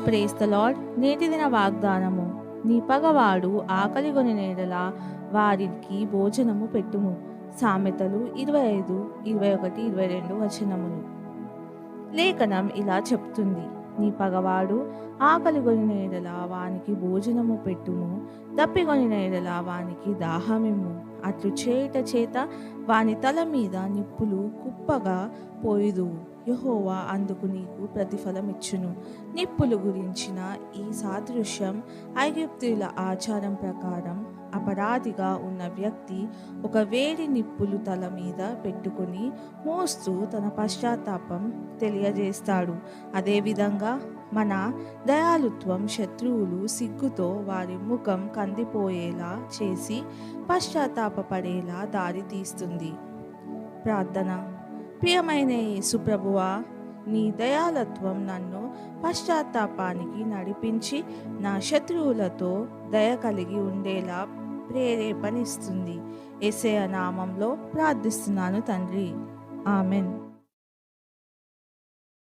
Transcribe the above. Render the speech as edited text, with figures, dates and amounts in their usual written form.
Praise the lord. నేటి దిన వాగ్దానము. నీ పగవాడు ఆకలిగొని నేడల వారికి భోజనము పెట్టుము. సామెతలు 25:21-22 వచనములు. లేఖనం ఇలా చెప్తుంది, నీ పగవాడు ఆకలిగొని నేడల వానికి భోజనము పెట్టుము, దప్పిగొని నేడల వానికి దాహమిమ్ము. అట్లు చేయుట చేత వాని తల మీద నిప్పులు కుప్పగా పోయుదువు. యెహోవా అందుకు నీకు ప్రతిఫలమిచ్చును. నిప్పులు గురించిన ఈ సాదృశ్యం ఐగుప్తీయుల ఆచారం ప్రకారం అపరాధిగా ఉన్న వ్యక్తి ఒక వేడి నిప్పులు తల మీద పెట్టుకుని మోస్తూ తన పశ్చాత్తాపం తెలియజేస్తాడు. అదేవిధంగా మన దయాళుత్వం శత్రువులు సిగ్గుతో వారి ముఖం కందిపోయేలా చేసి పశ్చాత్తాపపడేలా దారి తీస్తుంది. ప్రార్థన. ప్రియమైన యేసు ప్రభువా, నీ దయాళత్వం నన్ను పశ్చాత్తాపానికి నడిపించి నా శత్రువులతో దయ కలిగి ఉండేలా ప్రేరేపణిస్తుంది. యేసయ్య నామంలో ప్రార్థిస్తున్నాను తండ్రి. ఆమెన్.